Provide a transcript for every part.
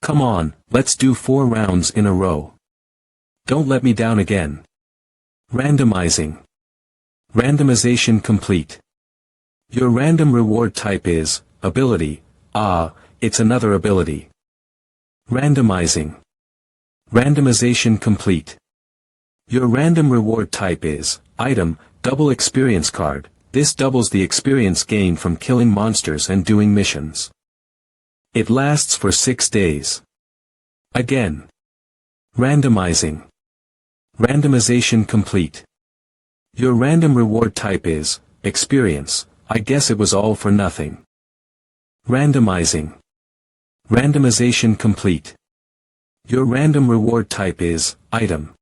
Come on, let's do 4 rounds in a row. Don't let me down again. Randomizing. Randomization complete. Your random reward type is ability. Ah, it's another ability. Randomizing. Randomization complete. Your random reward type is item, double experience card. This doubles the experience gained from killing monsters and doing missions. It lasts for 6 days. Again. Randomizing. Randomization complete. Your random reward type is experience. I guess it was all for nothing. Randomizing. Randomization complete. Your random reward type is item.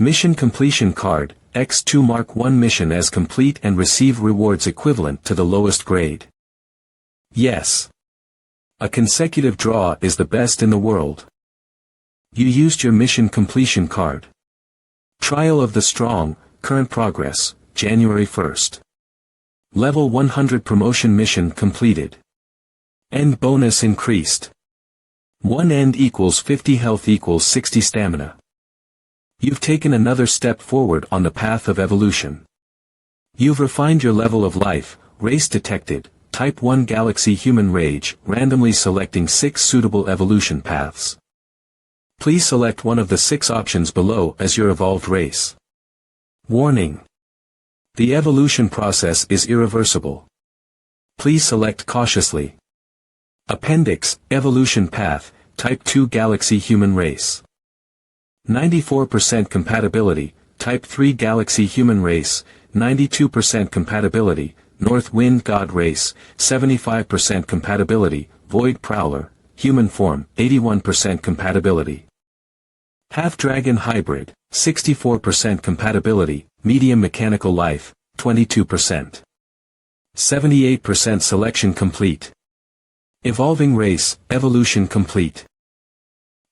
Mission completion card. X2 mark 1 mission as complete and receive rewards equivalent to the lowest grade. Yes. A consecutive draw is the best in the world. You used your mission completion card. Trial of the Strong, current progress, January 1st. Level 100 promotion mission completed. End bonus increased. 1 end equals 50 health equals 60 stamina. You've taken another step forward on the path of evolution. You've refined your level of life, race detected, type 1 galaxy human rage, randomly selecting 6 suitable evolution paths. Please select one of the 6 options below as your evolved race. Warning. The evolution process is irreversible. Please select cautiously. Appendix, evolution path, type 2 galaxy human race. 94% compatibility, type 3 galaxy human race, 92% compatibility, North Wind God race, 75% compatibility, Void Prowler, human form, 81% compatibility. Half-Dragon Hybrid, 64% compatibility, medium mechanical life, 22%. 78% selection complete. Evolving race, evolution complete.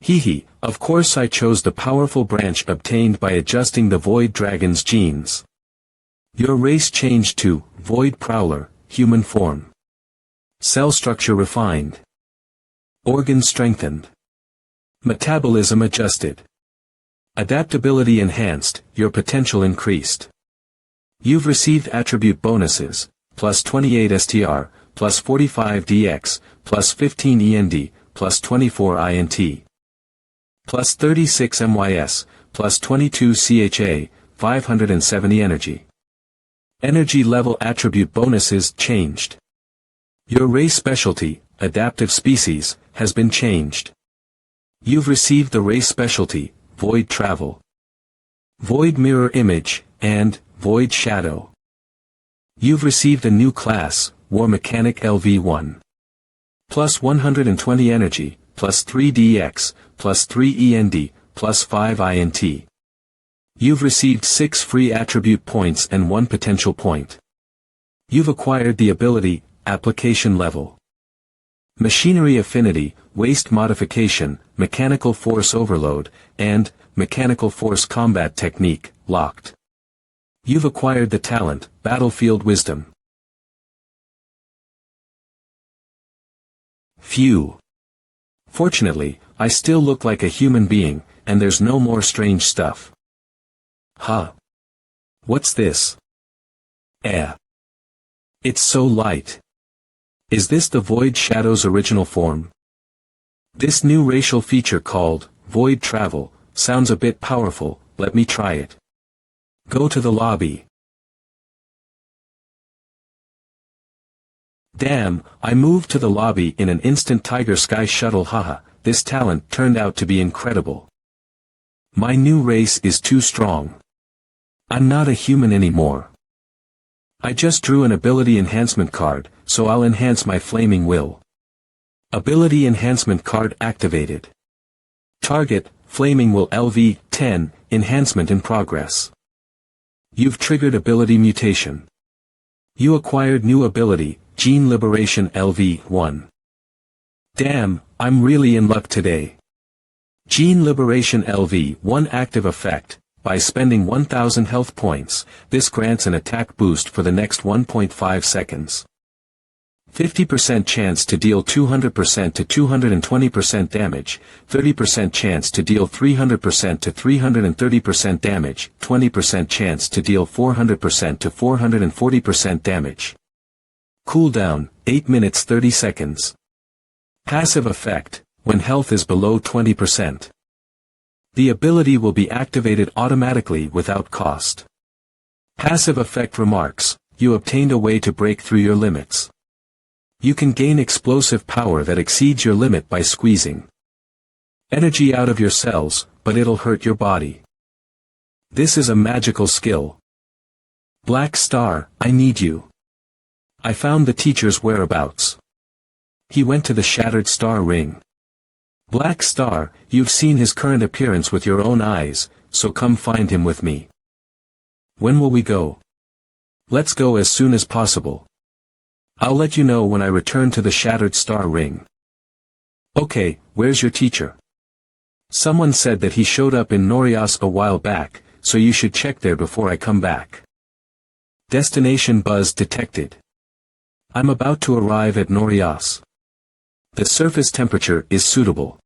Hehe, of course I chose the powerful branch obtained by adjusting the Void Dragon's genes. Your race changed to Void Prowler, human form. Cell structure refined. Organ strengthened. Metabolism adjusted. Adaptability enhanced, your potential increased. You've received attribute bonuses, plus 28 STR, plus 45 DX, plus 15 END, plus 24 INT. Plus 36 MYS, plus 22 CHA, 570 energy. Energy level attribute bonuses changed. Your race specialty, adaptive species, has been changed. You've received the race specialty, Void Travel, Void Mirror Image, and Void Shadow. You've received a new class, War Mechanic LV1. Plus 120 energy, plus 3 DX, plus 3 END, plus 5 INT. You've received 6 free attribute points and 1 potential point. You've acquired the ability, Application Level. Machinery Affinity, Waste Modification, Mechanical Force Overload, and Mechanical Force Combat Technique, locked. You've acquired the talent, Battlefield Wisdom. Phew. Fortunately, I still look like a human being, and there's no more strange stuff. Huh. What's this? It's so light. Is this the Void Shadow's original form? This new racial feature called Void Travel sounds a bit powerful, let me try it. Go to the lobby. Damn, I moved to the lobby in an instant. Tiger Sky Shuttle. Haha, this talent turned out to be incredible. My new race is too strong. I'm not a human anymore. I just drew an ability enhancement card, so I'll enhance my flaming will. Ability enhancement card activated. Target, Flaming Will LV, 10, enhancement in progress. You've triggered ability mutation. You acquired new ability, Gene Liberation LV, 1. Damn, I'm really in luck today. Gene Liberation LV, 1 active effect. By spending 1000 health points, this grants an attack boost for the next 1.5 seconds. 50% chance to deal 200% to 220% damage, 30% chance to deal 300% to 330% damage, 20% chance to deal 400% to 440% damage. Cooldown, 8 minutes 30 seconds. Passive effect, when health is below 20%. The ability will be activated automatically without cost. Passive effect remarks, you obtained a way to break through your limits. You can gain explosive power that exceeds your limit by squeezing energy out of your cells, but it'll hurt your body. This is a magical skill. Black Star, I need you. I found the teacher's whereabouts. He went to the Shattered Star Ring. Black Star, you've seen his current appearance with your own eyes, so come find him with me. When will we go? Let's go as soon as possible. I'll let you know when I return to the Shattered Star Ring. Okay, where's your teacher? Someone said that he showed up in Norias a while back, so you should check there before I come back. Destination buzz detected. I'm about to arrive at Norias. The surface temperature is suitable.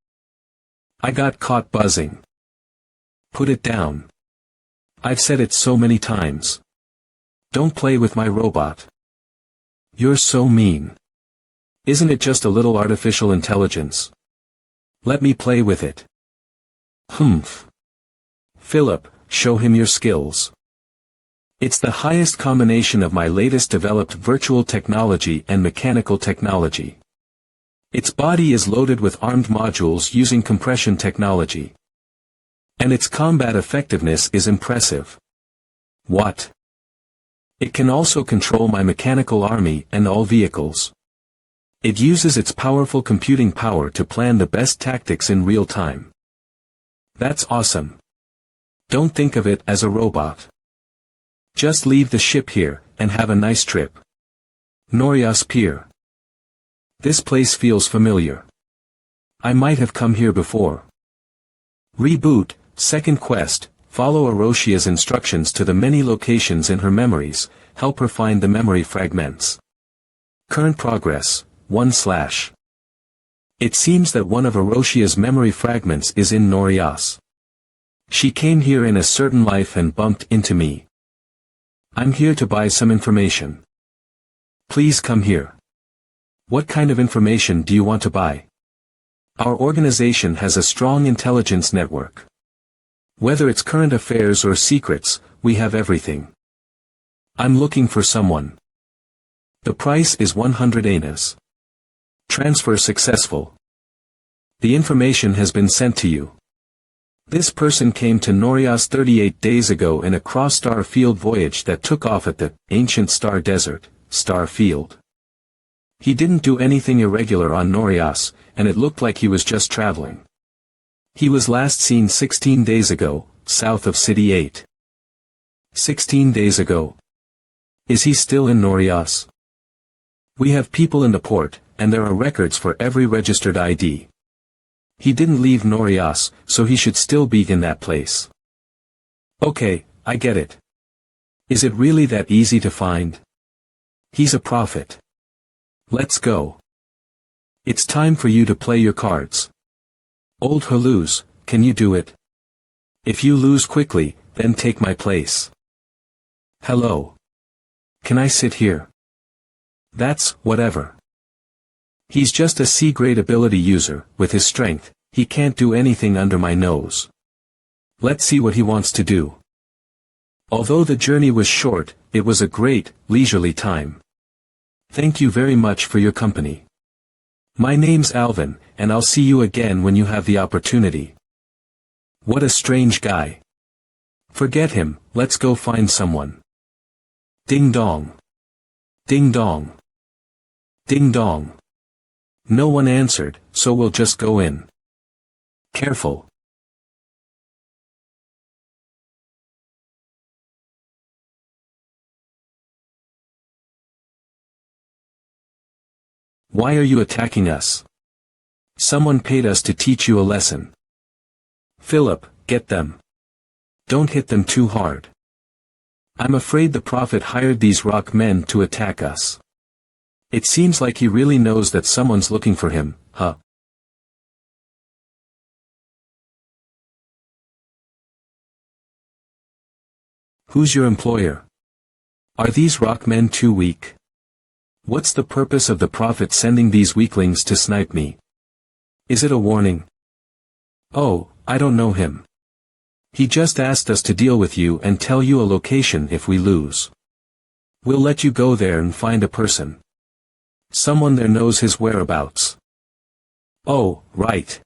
I got caught buzzing. Put it down. I've said it so many times. Don't play with my robot. You're so mean. Isn't it just a little artificial intelligence? Let me play with it. Humph. Philip, show him your skills. It's the highest combination of my latest developed virtual technology and mechanical technology. Its body is loaded with armed modules using compression technology. And its combat effectiveness is impressive. What? It can also control my mechanical army and all vehicles. It uses its powerful computing power to plan the best tactics in real time. That's awesome. Don't think of it as a robot. Just leave the ship here, and have a nice trip. Norias Pier. This place feels familiar. I might have come here before. Reboot, second quest. Follow Aroshia's instructions to the many locations in her memories, help her find the memory fragments. Current progress, 1/. It seems that one of Aroshia's memory fragments is in Norias. She came here in a certain life and bumped into me. I'm here to buy some information. Please come here. What kind of information do you want to buy? Our organization has a strong intelligence network. Whether it's current affairs or secrets, we have everything. I'm looking for someone. The price is 100 annas. Transfer successful. The information has been sent to you. This person came to Norias 38 days ago in a cross-star field voyage that took off at the ancient star desert, star field. He didn't do anything irregular on Norias, and it looked like he was just traveling. He was last seen 16 days ago, south of City 8. 16 days ago. Is he still in Norias? We have people in the port, and there are records for every registered ID. He didn't leave Norias, so he should still be in that place. Okay, I get it. Is it really that easy to find? He's a prophet. Let's go. It's time for you to play your cards. Old Haluz, can you do it? If you lose quickly, then take my place. Hello. Can I sit here? That's whatever. He's just a C-grade ability user. With his strength, he can't do anything under my nose. Let's see what he wants to do. Although the journey was short, it was a great, leisurely time. Thank you very much for your company. My name's Alvin, and I'll see you again when you have the opportunity. What a strange guy. Forget him, let's go find someone. Ding dong. Ding dong. Ding dong. No one answered, so we'll just go in. Careful. Why are you attacking us? Someone paid us to teach you a lesson. Philip, get them. Don't hit them too hard. I'm afraid the prophet hired these rock men to attack us. It seems like he really knows that someone's looking for him, huh? Who's your employer? Are these rock men too weak? What's the purpose of the prophet sending these weaklings to snipe me? Is it a warning? Oh, I don't know him. He just asked us to deal with you and tell you a location if we lose. We'll let you go there and find a person. Someone there knows his whereabouts. Oh, right.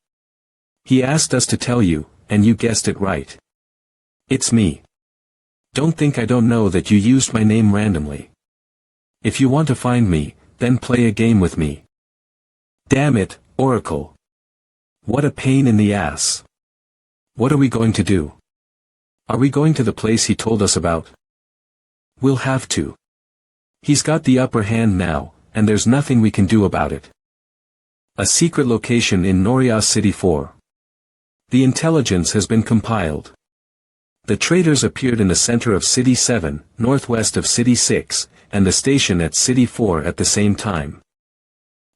He asked us to tell you, and you guessed it right. It's me. Don't think I don't know that you used my name randomly. If you want to find me, then play a game with me. Damn it, Oracle. What a pain in the ass. What are we going to do? Are we going to the place he told us about? We'll have to. He's got the upper hand now, and there's nothing we can do about it. A secret location in Norias City 4. The intelligence has been compiled. The traders appeared in the center of City 7, northwest of City 6, and the station at City 4 at the same time.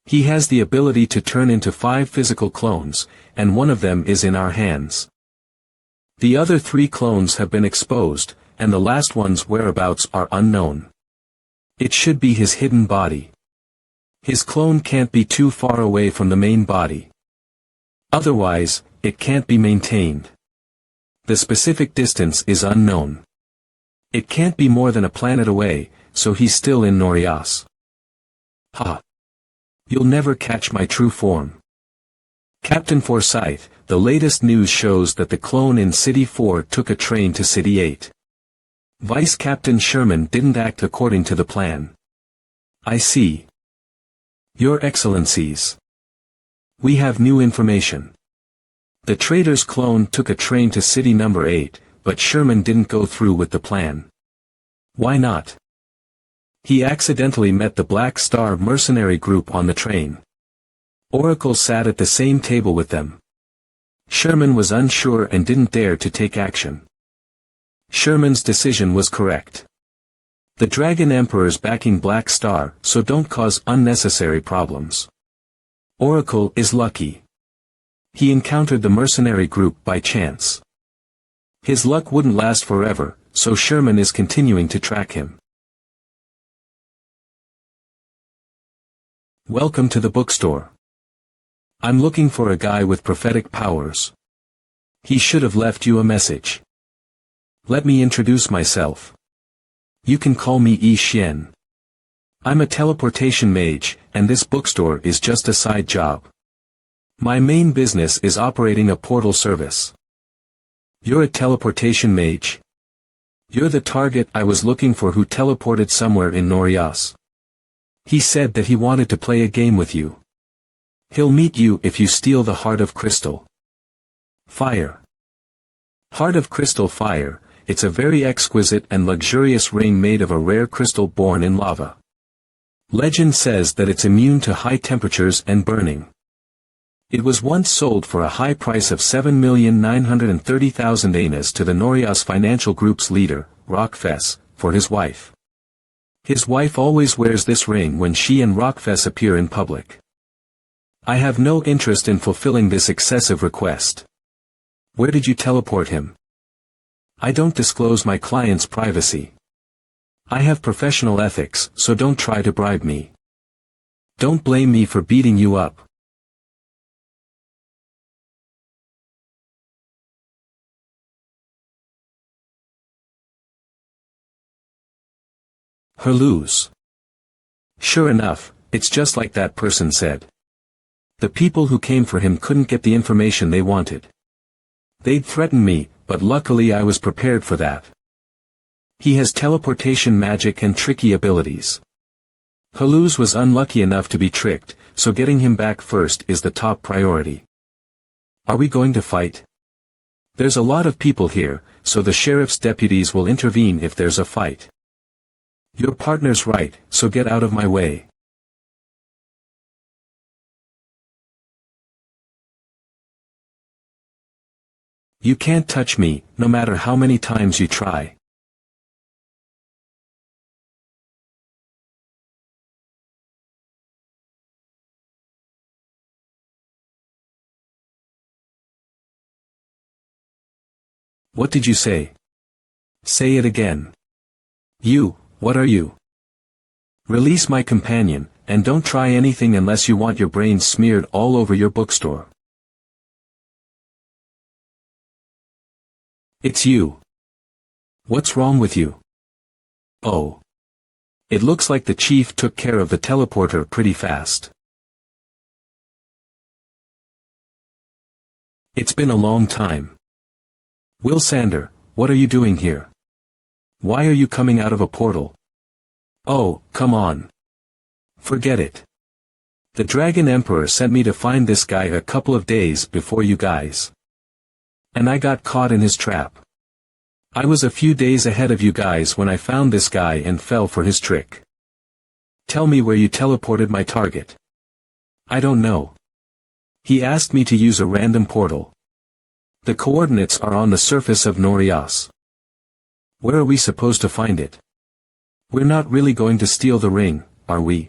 He has the ability to turn into 5 physical clones, and one of them is in our hands. The other 3 clones have been exposed, and the last one's whereabouts are unknown. It should be his hidden body. His clone can't be too far away from the main body. Otherwise, it can't be maintained. The specific distance is unknown. It can't be more than a planet away, so he's still in Norias. Ha! You'll never catch my true form. Captain Forsyth, the latest news shows that the clone in City 4 took a train to City 8. Vice Captain Sherman didn't act according to the plan. I see. Your Excellencies. We have new information. The trader's clone took a train to City number 8, but Sherman didn't go through with the plan. Why not? He accidentally met the Black Star mercenary group on the train. Oracle sat at the same table with them. Sherman was unsure and didn't dare to take action. Sherman's decision was correct. The Dragon Emperor's backing Black Star, so don't cause unnecessary problems. Oracle is lucky. He encountered the mercenary group by chance. His luck wouldn't last forever, so Sherman is continuing to track him. Welcome to the bookstore. I'm looking for a guy with prophetic powers. He should have left you a message. Let me introduce myself. You can call me Yi Xian. I'm a teleportation mage, and this bookstore is just a side job. My main business is operating a portal service. You're a teleportation mage? You're the target I was looking for who teleported somewhere in Norias. He said that he wanted to play a game with you. He'll meet you if you steal the Heart of Crystal. Fire. Heart of Crystal Fire, it's a very exquisite and luxurious ring made of a rare crystal born in lava. Legend says that it's immune to high temperatures and burning. It was once sold for a high price of 7,930,000 anas to the Norias Financial Group's leader, Rockfess, for his wife. His wife always wears this ring when she and Rockfess appear in public. I have no interest in fulfilling this excessive request. Where did you teleport him? I don't disclose my client's privacy. I have professional ethics, so don't try to bribe me. Don't blame me for beating you up. Lose. Sure enough, it's just like that person said. The people who came for him couldn't get the information they wanted. They'd threaten me, but luckily I was prepared for that. He has teleportation magic and tricky abilities. Haluz was unlucky enough to be tricked, so getting him back first is the top priority. Are we going to fight? There's a lot of people here, so the sheriff's deputies will intervene if there's a fight. Your partner's right, so get out of my way. You can't touch me, no matter how many times you try. What did you say? Say it again. You, what are you? Release my companion, and don't try anything unless you want your brains smeared all over your bookstore. It's you. What's wrong with you? Oh. It looks like the chief took care of the teleporter pretty fast. It's been a long time. Will Sander, what are you doing here? Why are you coming out of a portal? Oh, come on. Forget it. The Dragon Emperor sent me to find this guy a couple of days before you guys. And I got caught in his trap. I was a few days ahead of you guys when I found this guy and fell for his trick. Tell me where you teleported my target. I don't know. He asked me to use a random portal. The coordinates are on the surface of Norias. Where are we supposed to find it? We're not really going to steal the ring, are we?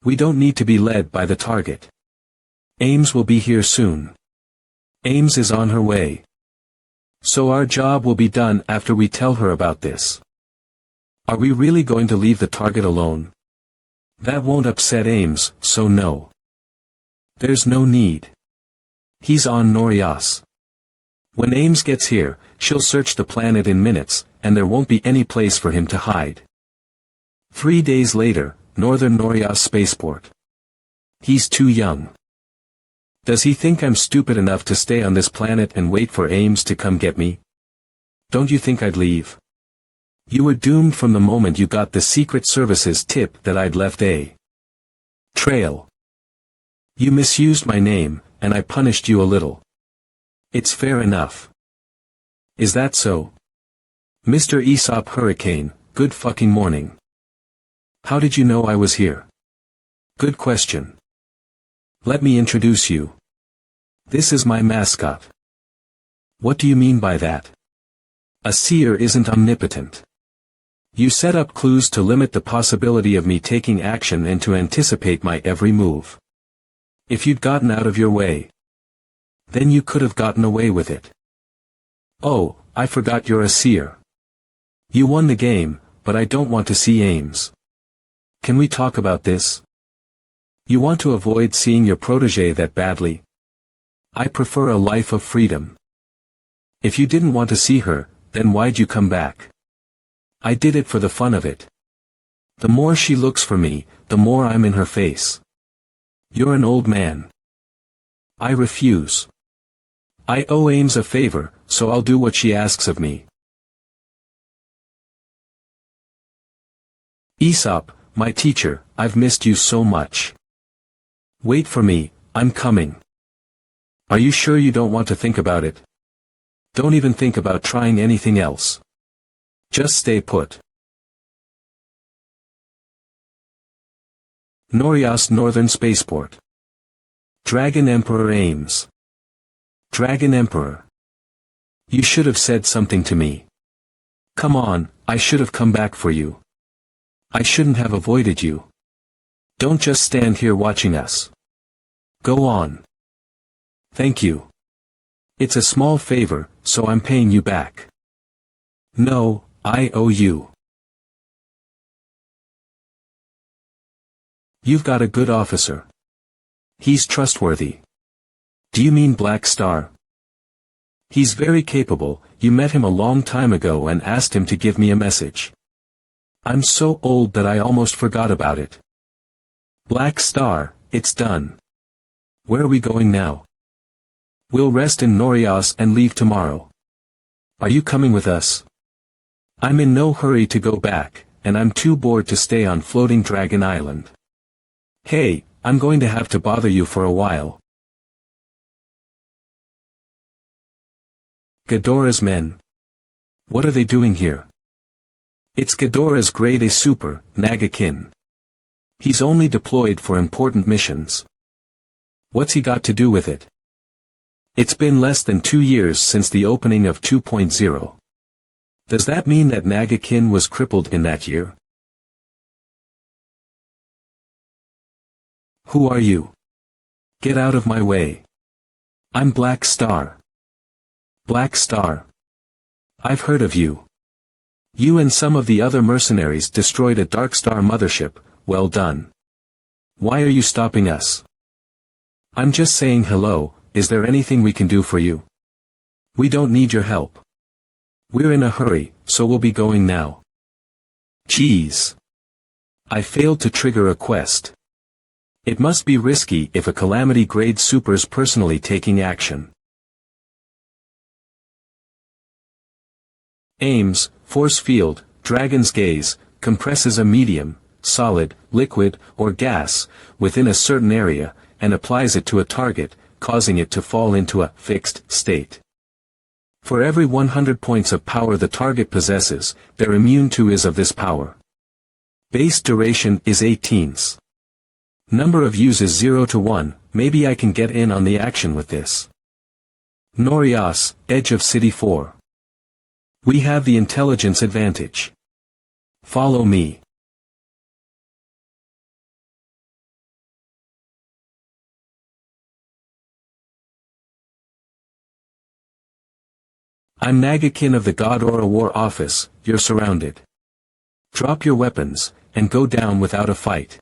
We don't need to be led by the target. Ames will be here soon. Ames is on her way. So our job will be done after we tell her about this. Are we really going to leave the target alone? That won't upset Ames, so no. There's no need. He's on Norias. When Ames gets here, she'll search the planet in minutes, and there won't be any place for him to hide. 3 days later, Northern Norias spaceport. He's too young. Does he think I'm stupid enough to stay on this planet and wait for Ames to come get me? Don't you think I'd leave? You were doomed from the moment you got the Secret Service's tip that I'd left a trail. You misused my name, and I punished you a little. It's fair enough. Is that so? Mr. Aesop Hurricane, good fucking morning. How did you know I was here? Good question. Let me introduce you. This is my mascot. What do you mean by that? A seer isn't omnipotent. You set up clues to limit the possibility of me taking action and to anticipate my every move. If you'd gotten out of your way, then you could have gotten away with it. Oh, I forgot you're a seer. You won the game, but I don't want to see Ames. Can we talk about this? You want to avoid seeing your protégé that badly? I prefer a life of freedom. If you didn't want to see her, then why'd you come back? I did it for the fun of it. The more she looks for me, the more I'm in her face. You're an old man. I refuse. I owe Ames a favor, so I'll do what she asks of me. Aesop, my teacher, I've missed you so much. Wait for me, I'm coming. Are you sure you don't want to think about it? Don't even think about trying anything else. Just stay put. Norias Northern Spaceport. Dragon Emperor Ames. Dragon Emperor. You should have said something to me. Come on, I should have come back for you. I shouldn't have avoided you. Don't just stand here watching us. Go on. Thank you. It's a small favor, so I'm paying you back. No, I owe you. You've got a good officer. He's trustworthy. Do you mean Black Star? He's very capable. You met him a long time ago and asked him to give me a message. I'm so old that I almost forgot about it. Black Star, it's done. Where are we going now? We'll rest in Norias and leave tomorrow. Are you coming with us? I'm in no hurry to go back, and I'm too bored to stay on Floating Dragon Island. Hey, I'm going to have to bother you for a while. Ghidorah's men. What are they doing here? It's Ghidorah's Grade A Super, Nagakin. He's only deployed for important missions. What's he got to do with it? It's been less than 2 years since the opening of 2.0. Does that mean that Nagakin was crippled in that year? Who are you? Get out of my way. I'm Black Star. Black Star. I've heard of you. You and some of the other mercenaries destroyed a Dark Star mothership, well done. Why are you stopping us? I'm just saying hello, is there anything we can do for you? We don't need your help. We're in a hurry, so we'll be going now. Geez. I failed to trigger a quest. It must be risky if a Calamity Grade Super's personally taking action. Aims, Force Field, Dragon's Gaze, compresses a medium, solid, liquid, or gas, within a certain area, and applies it to a target, causing it to fall into a fixed state. For every 100 points of power the target possesses, they're immune to is of this power. Base duration is 18s. Number of uses 0 to 1, maybe I can get in on the action with this. Norias, Edge of City 4. We have the intelligence advantage. Follow me. I'm Nagakin of the God Aura War Office, you're surrounded. Drop your weapons, and go down without a fight.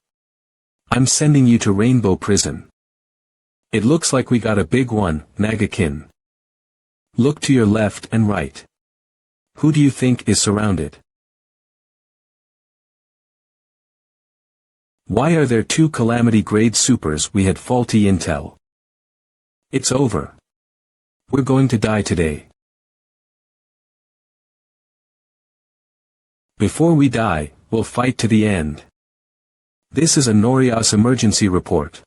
I'm sending you to Rainbow Prison. It looks like we got a big one, Nagakin. Look to your left and right. Who do you think is surrounded? Why are there 2 Calamity Grade Supers? We had faulty intel. It's over. We're going to die today. Before we die, we'll fight to the end. This is a Norias emergency report.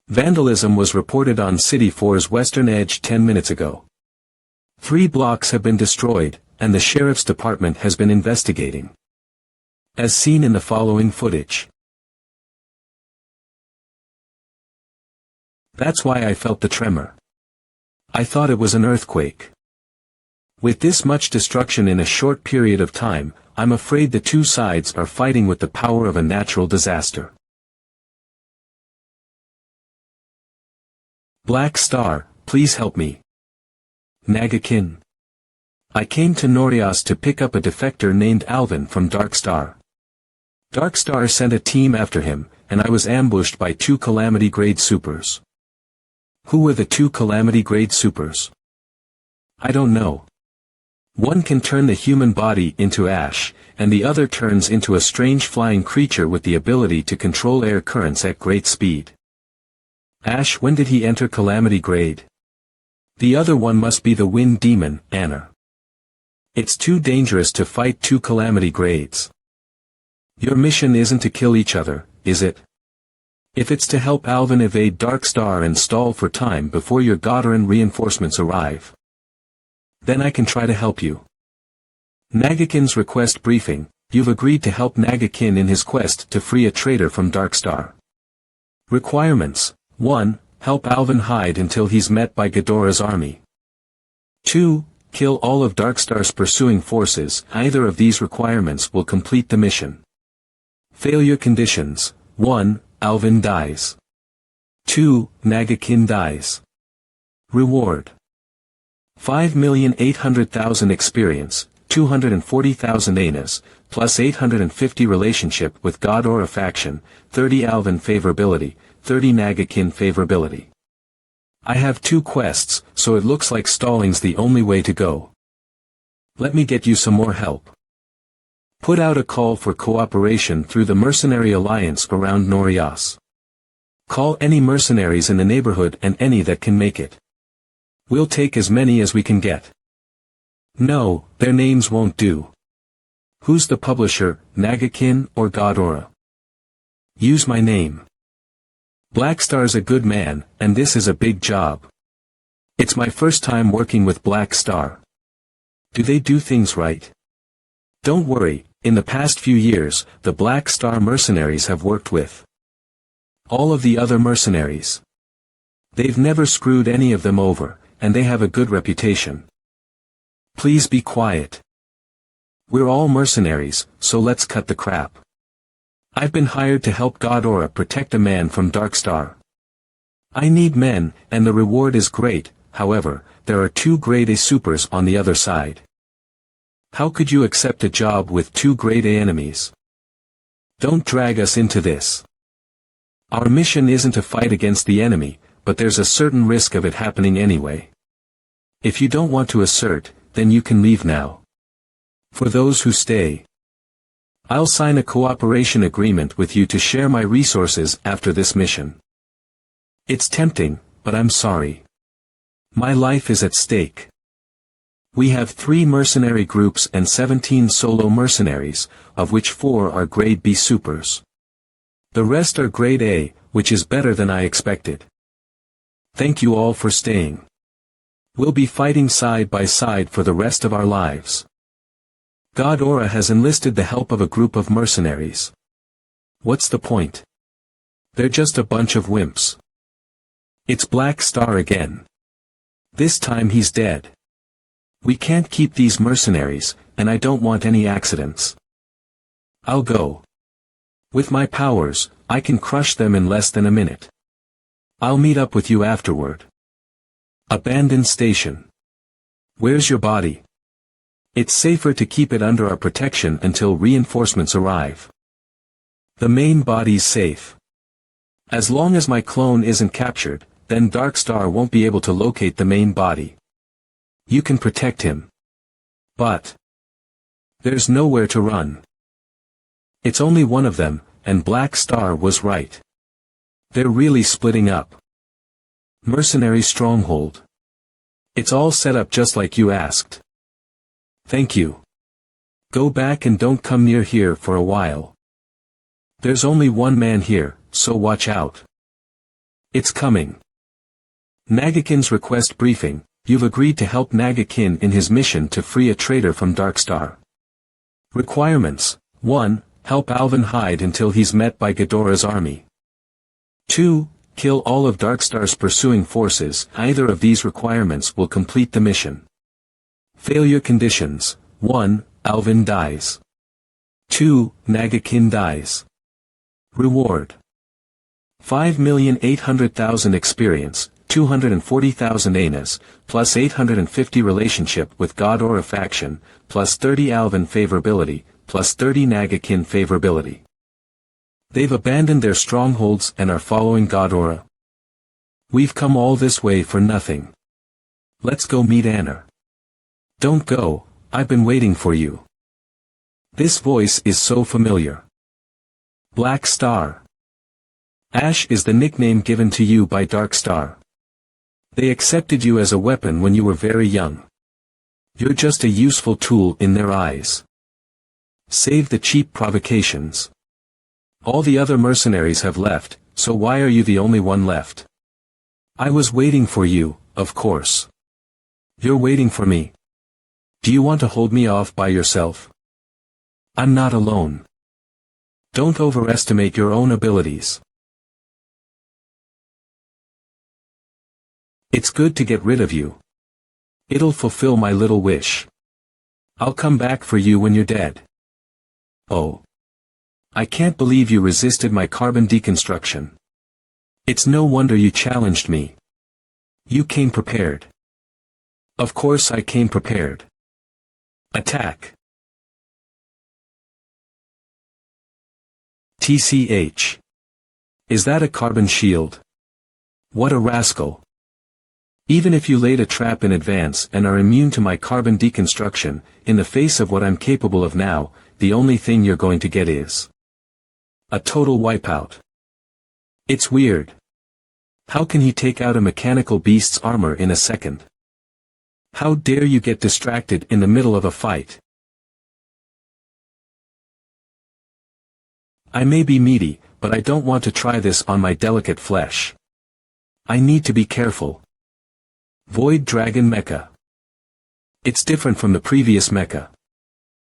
Vandalism was reported on City 4's western edge 10 minutes ago. 3 blocks have been destroyed, and the Sheriff's Department has been investigating. As seen in the following footage. That's why I felt the tremor. I thought it was an earthquake. With this much destruction in a short period of time, I'm afraid the 2 sides are fighting with the power of a natural disaster. Black Star, please help me. Nagakin. I came to Norias to pick up a defector named Alvin from Dark Star. Dark Star sent a team after him, and I was ambushed by 2 Calamity Grade Supers. Who were the 2 Calamity Grade Supers? I don't know. One can turn the human body into ash, and the other turns into a strange flying creature with the ability to control air currents at great speed. Ash, when did he enter Calamity Grade? The other one must be the Wind Demon, Anna. It's too dangerous to fight 2 Calamity Grades. Your mission isn't to kill each other, is it? If it's to help Alvin evade Dark Star and stall for time before your Godaran reinforcements arrive, then I can try to help you. Nagakin's request briefing, you've agreed to help Nagakin in his quest to free a traitor from Dark Star. Requirements: 1. Help Alvin hide until he's met by Ghidorah's army. 2. Kill all of Dark Star's pursuing forces. Either of these requirements will complete the mission. Failure conditions: 1. Alvin dies. 2. Nagakin dies. Reward: 5,800,000 experience, 240,000 ANAs, plus 850 relationship with God Aura faction, 30 Alvin favorability, 30 Nagakin favorability. I have 2 quests, so it looks like stalling's the only way to go. Let me get you some more help. Put out a call for cooperation through the Mercenary Alliance around Norias. Call any mercenaries in the neighborhood and any that can make it. We'll take as many as we can get. No, their names won't do. Who's the publisher, Nagakin or God Aura? Use my name. Black Star's a good man, and this is a big job. It's my first time working with Black Star. Do they do things right? Don't worry, in the past few years, the Black Star mercenaries have worked with all of the other mercenaries. They've never screwed any of them over, and they have a good reputation. Please be quiet. We're all mercenaries, so let's cut the crap. I've been hired to help God Aura protect a man from Dark Star. I need men, and the reward is great. However, there are 2 Grade A Supers on the other side. How could you accept a job with two grade A enemies? Don't drag us into this. Our mission isn't to fight against the enemy, but there's a certain risk of it happening anyway. If you don't want to assert, then you can leave now. For those who stay, I'll sign a cooperation agreement with you to share my resources after this mission. It's tempting, but I'm sorry. My life is at stake. We have 3 mercenary groups and 17 solo mercenaries, of which 4 are grade B supers. The rest are grade A, which is better than I expected. Thank you all for staying. We'll be fighting side by side for the rest of our lives. God Aura has enlisted the help of a group of mercenaries. What's the point? They're just a bunch of wimps. It's Black Star again. This time he's dead. We can't keep these mercenaries, and I don't want any accidents. I'll go. With my powers, I can crush them in less than a minute. I'll meet up with you afterward. Abandoned station. Where's your body? It's safer to keep it under our protection until reinforcements arrive. The main body's safe. As long as my clone isn't captured, then Darkstar won't be able to locate the main body. You can protect him. But there's nowhere to run. It's only one of them, and Black Star was right. They're really splitting up. Mercenary stronghold. It's all set up just like you asked. Thank you. Go back and don't come near here for a while. There's only one man here, so watch out. It's coming. Nagakin's request briefing. You've agreed to help Nagakin in his mission to free a traitor from Darkstar. Requirements: 1. Help Alvin hide until he's met by Ghidorah's army. 2. Kill all of Darkstar's pursuing forces. Either of these requirements will complete the mission. Failure conditions: 1. Alvin dies. 2. Nagakin dies. Reward: 5,800,000 experience, 240,000 ANAs, plus 850 relationship with God Aura faction, plus 30 Alvin favorability, plus 30 Nagakin favorability. They've abandoned their strongholds and are following God Aura. We've come all this way for nothing. Let's go meet Anna. Don't go, I've been waiting for you. This voice is so familiar. Black Star. Ash is the nickname given to you by Darkstar. They accepted you as a weapon when you were very young. You're just a useful tool in their eyes. Save the cheap provocations. All the other mercenaries have left, so why are you the only one left? I was waiting for you, of course. You're waiting for me. Do you want to hold me off by yourself? I'm not alone. Don't overestimate your own abilities. It's good to get rid of you. It'll fulfill my little wish. I'll come back for you when you're dead. Oh. I can't believe you resisted my carbon deconstruction. It's no wonder you challenged me. You came prepared. Of course I came prepared. Attack. TCH. Is that a carbon shield? What a rascal. Even if you laid a trap in advance and are immune to my carbon deconstruction, in the face of what I'm capable of now, the only thing you're going to get is a total wipeout. It's weird. How can he take out a mechanical beast's armor in a second? How dare you get distracted in the middle of a fight? I may be meaty, but I don't want to try this on my delicate flesh. I need to be careful. Void Dragon Mecha. It's different from the previous mecha.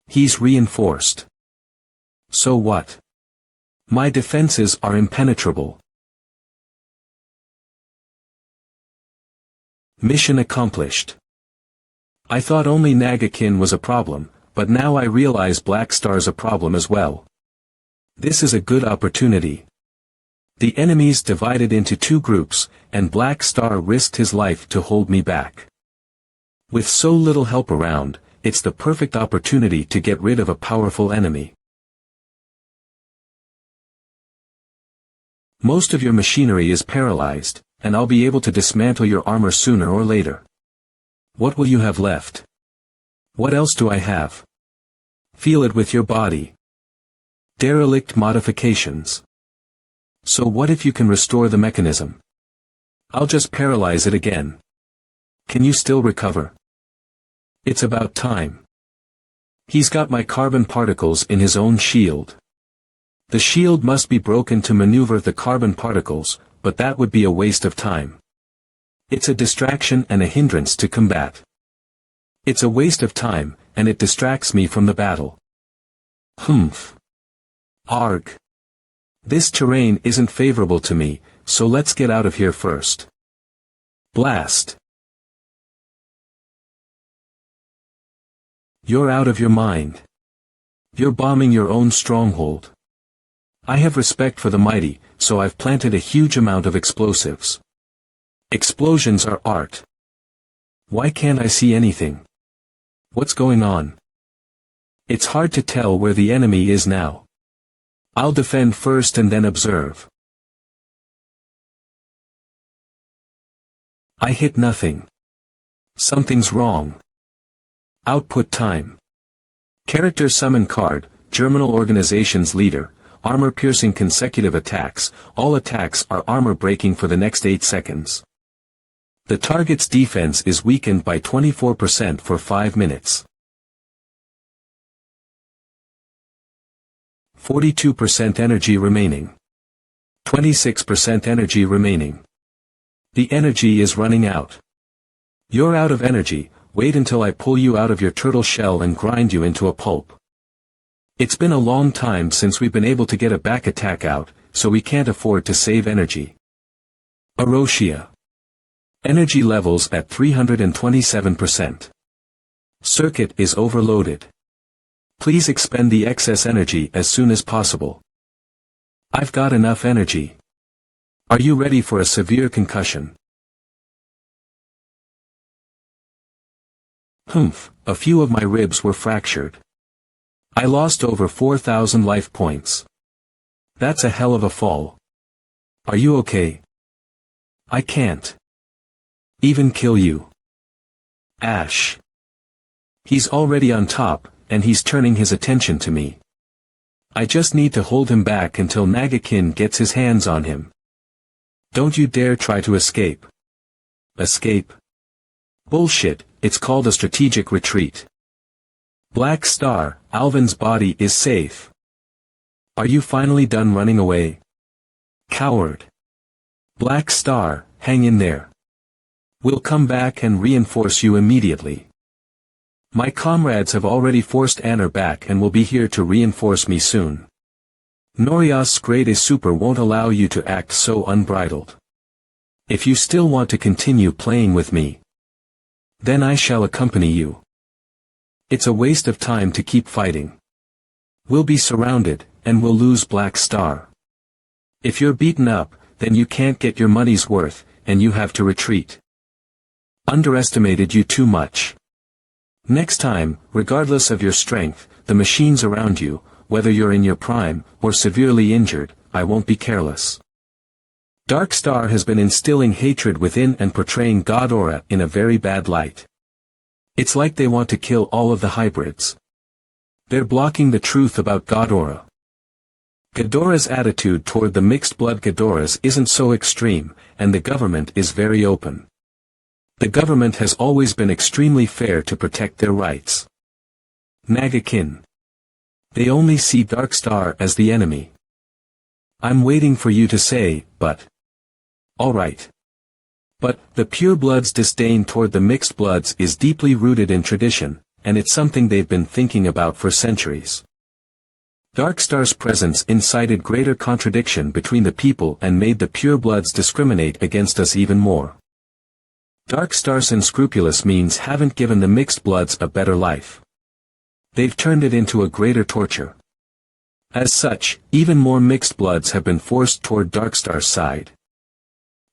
He's reinforced. So what? My defenses are impenetrable. Mission accomplished. I thought only Nagakin was a problem, but now I realize Black Star's a problem as well. This is a good opportunity. The enemies divided into 2 groups, and Black Star risked his life to hold me back. With so little help around, it's the perfect opportunity to get rid of a powerful enemy. Most of your machinery is paralyzed, and I'll be able to dismantle your armor sooner or later. What will you have left? What else do I have? Feel it with your body. Derelict modifications. So what if you can restore the mechanism? I'll just paralyze it again. Can you still recover? It's about time. He's got my carbon particles in his own shield. The shield must be broken to maneuver the carbon particles, but that would be a waste of time. It's a distraction and a hindrance to combat. It's a waste of time, and it distracts me from the battle. Humph. Arg. This terrain isn't favorable to me, so let's get out of here first. Blast. You're out of your mind. You're bombing your own stronghold. I have respect for the mighty, so I've planted a huge amount of explosives. Explosions are art. Why can't I see anything? What's going on? It's hard to tell where the enemy is now. I'll defend first and then observe. I hit nothing. Something's wrong. Output time. Character summon card, Germinal Organization's leader, armor-piercing consecutive attacks, all attacks are armor-breaking for the next 8 seconds. The target's defense is weakened by 24% for 5 minutes. 42% energy remaining. 26% energy remaining. The energy is running out. You're out of energy, wait until I pull you out of your turtle shell and grind you into a pulp. It's been a long time since we've been able to get a back attack out, so we can't afford to save energy. Aroshia. Energy levels at 327%. Circuit is overloaded. Please expend the excess energy as soon as possible. I've got enough energy. Are you ready for a severe concussion? Humph, a few of my ribs were fractured. I lost over 4,000 life points. That's a hell of a fall. Are you okay? I can't even kill you. Ash. He's already on top, and he's turning his attention to me. I just need to hold him back until Nagakin gets his hands on him. Don't you dare try to escape. Escape? Bullshit, it's called a strategic retreat. Black Star, Alvin's body is safe. Are you finally done running away? Coward. Black Star, hang in there. We'll come back and reinforce you immediately. My comrades have already forced Anner back and will be here to reinforce me soon. Norias Grade Super won't allow you to act so unbridled. If you still want to continue playing with me, then I shall accompany you. It's a waste of time to keep fighting. We'll be surrounded, and we'll lose Black Star. If you're beaten up, then you can't get your money's worth, and you have to retreat. Underestimated you too much. Next time, regardless of your strength, the machines around you, whether you're in your prime, or severely injured, I won't be careless. Dark Star has been instilling hatred within and portraying God Aura in a very bad light. It's like they want to kill all of the hybrids. They're blocking the truth about God Aura. Ghidorah's attitude toward the mixed-blood Ghidorahs isn't so extreme, and the government is very open. The government has always been extremely fair to protect their rights. Nagakin. They only see Dark Star as the enemy. I'm waiting for you to say, but. Alright. But, the purebloods' disdain toward the mixed bloods is deeply rooted in tradition, and it's something they've been thinking about for centuries. Darkstar's presence incited greater contradiction between the people and made the purebloods discriminate against us even more. Darkstar's unscrupulous means haven't given the mixed bloods a better life. They've turned it into a greater torture. As such, even more mixed bloods have been forced toward Darkstar's side.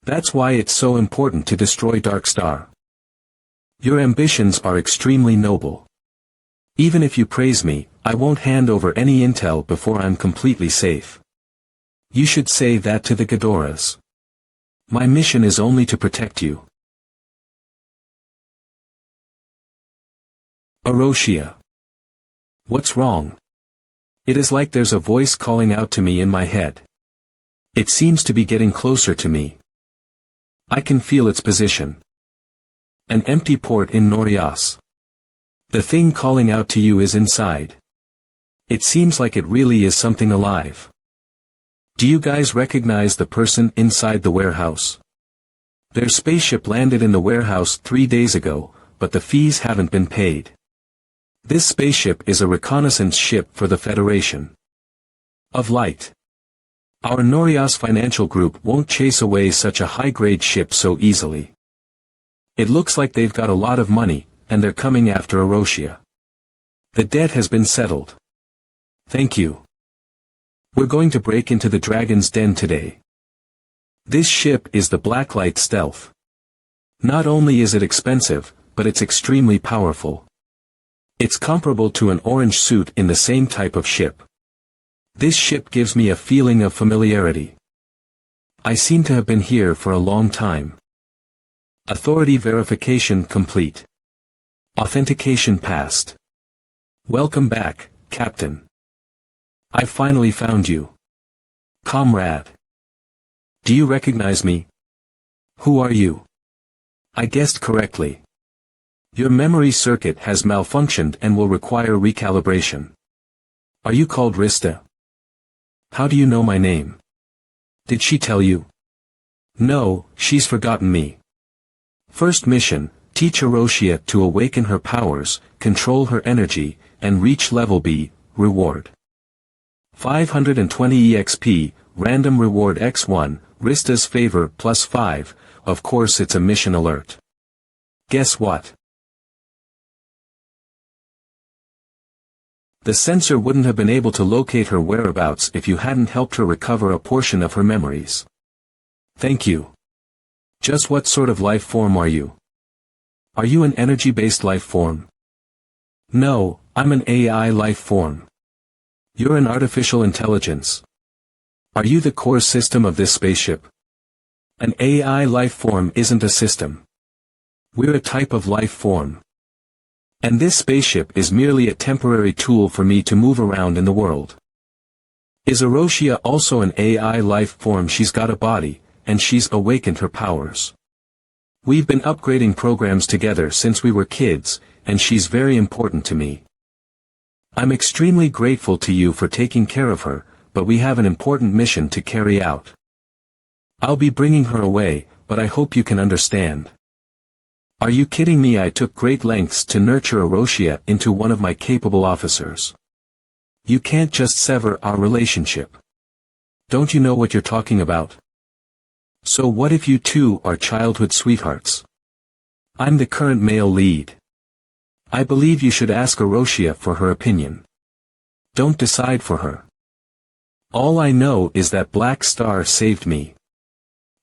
That's why it's so important to destroy Darkstar. Your ambitions are extremely noble. Even if you praise me, I won't hand over any intel before I'm completely safe. You should say that to the Ghidoras. My mission is only to protect you. Aroshia. What's wrong? It is like there's a voice calling out to me in my head. It seems to be getting closer to me. I can feel its position. An empty port in Norias. The thing calling out to you is inside. It seems like it really is something alive. Do you guys recognize the person inside the warehouse? Their spaceship landed in the warehouse 3 days ago, but the fees haven't been paid. This spaceship is a reconnaissance ship for the Federation of Light. Our Norias financial group won't chase away such a high-grade ship so easily. It looks like they've got a lot of money, and they're coming after Aroshia. The debt has been settled. Thank you. We're going to break into the Dragon's Den today. This ship is the Blacklight Stealth. Not only is it expensive, but it's extremely powerful. It's comparable to an orange suit in the same type of ship. This ship gives me a feeling of familiarity. I seem to have been here for a long time. Authority verification complete. Authentication passed. Welcome back, Captain. I finally found you. Comrade. Do you recognize me? Who are you? I guessed correctly. Your memory circuit has malfunctioned and will require recalibration. Are you called Rista? How do you know my name? Did she tell you? No, she's forgotten me. First mission, teach Aroshia to awaken her powers, control her energy, and reach level B, reward. 520 EXP, random reward X1, Rista's favor +5, of course it's a mission alert. Guess what? The sensor wouldn't have been able to locate her whereabouts if you hadn't helped her recover a portion of her memories. Thank you. Just what sort of life form are you? Are you an energy-based life form? No, I'm an AI life form. You're an artificial intelligence. Are you the core system of this spaceship? An AI life form isn't a system. We're a type of life form. And this spaceship is merely a temporary tool for me to move around in the world. Is Aroshia also an AI life form? She's got a body, and she's awakened her powers. We've been upgrading programs together since we were kids, and she's very important to me. I'm extremely grateful to you for taking care of her, but we have an important mission to carry out. I'll be bringing her away, but I hope you can understand. Are you kidding me? I took great lengths to nurture Aroshia into one of my capable officers. You can't just sever our relationship. Don't you know what you're talking about? So what if you two are childhood sweethearts? I'm the current male lead. I believe you should ask Aroshia for her opinion. Don't decide for her. All I know is that Black Star saved me.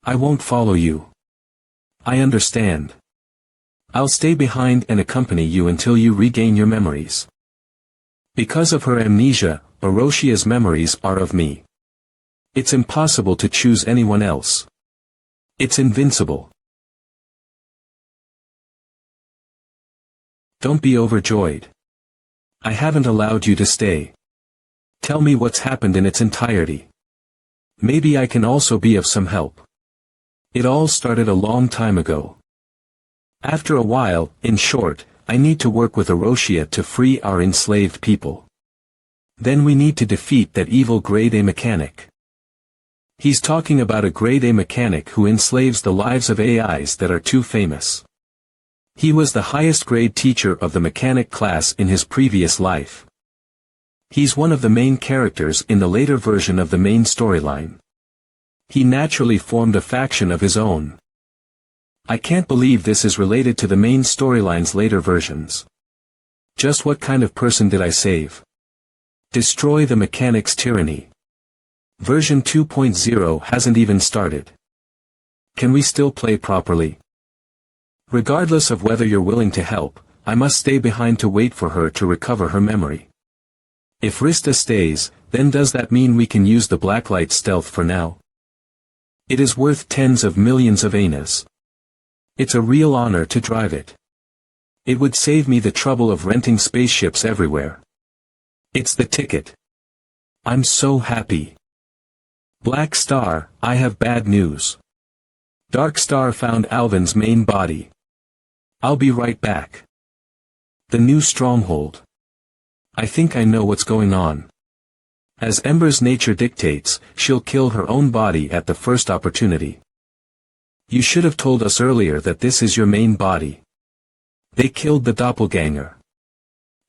I won't follow you. I understand. I'll stay behind and accompany you until you regain your memories. Because of her amnesia, Aroshia's memories are of me. It's impossible to choose anyone else. It's invincible. Don't be overjoyed. I haven't allowed you to stay. Tell me what's happened in its entirety. Maybe I can also be of some help. It all started a long time ago. After a while, in short, I need to work with Aroshia to free our enslaved people. Then we need to defeat that evil grade A mechanic. He's talking about a grade A mechanic who enslaves the lives of AIs that are too famous. He was the highest grade teacher of the mechanic class in his previous life. He's one of the main characters in the later version of the main storyline. He naturally formed a faction of his own. I can't believe this is related to the main storyline's later versions. Just what kind of person did I save? Destroy the mechanic's tyranny. Version 2.0 hasn't even started. Can we still play properly? Regardless of whether you're willing to help, I must stay behind to wait for her to recover her memory. If Rista stays, then does that mean we can use the blacklight stealth for now? It is worth tens of millions of anas. It's a real honor to drive it. It would save me the trouble of renting spaceships everywhere. It's the ticket. I'm so happy. Black Star, I have bad news. Dark Star found Alvin's main body. I'll be right back. The new stronghold. I think I know what's going on. As Ember's nature dictates, she'll kill her own body at the first opportunity. You should have told us earlier that this is your main body. They killed the doppelganger.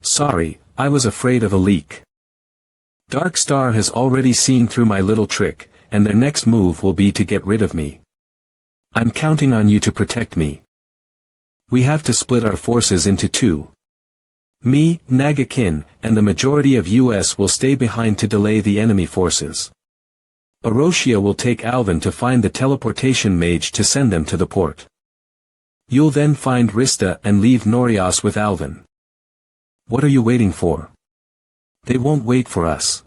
Sorry, I was afraid of a leak. Dark Star has already seen through my little trick, and their next move will be to get rid of me. I'm counting on you to protect me. We have to split our forces into two. Me, Nagakin, and the majority of US will stay behind to delay the enemy forces. Orochia will take Alvin to find the teleportation mage to send them to the port. You'll then find Rista and leave Norias with Alvin. What are you waiting for? They won't wait for us.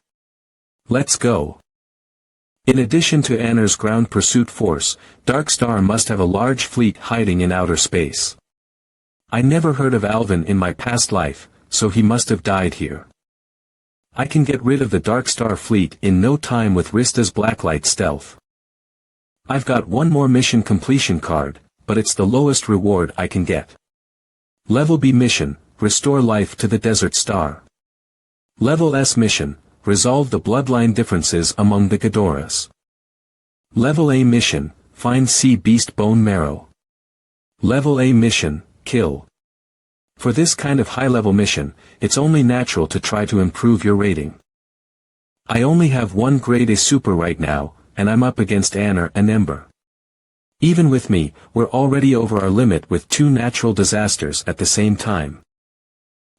Let's go. In addition to Anar's ground pursuit force, Dark Star must have a large fleet hiding in outer space. I never heard of Alvin in my past life, so he must have died here. I can get rid of the Dark Star fleet in no time with Rista's blacklight stealth. I've got one more mission completion card, but it's the lowest reward I can get. Level B mission, restore life to the Desert Star. Level S mission, resolve the bloodline differences among the Ghidoras. Level A mission, find sea beast bone marrow. Level A mission, kill. For this kind of high-level mission, it's only natural to try to improve your rating. I only have one grade A super right now, and I'm up against Anar and Ember. Even with me, we're already over our limit with two natural disasters at the same time.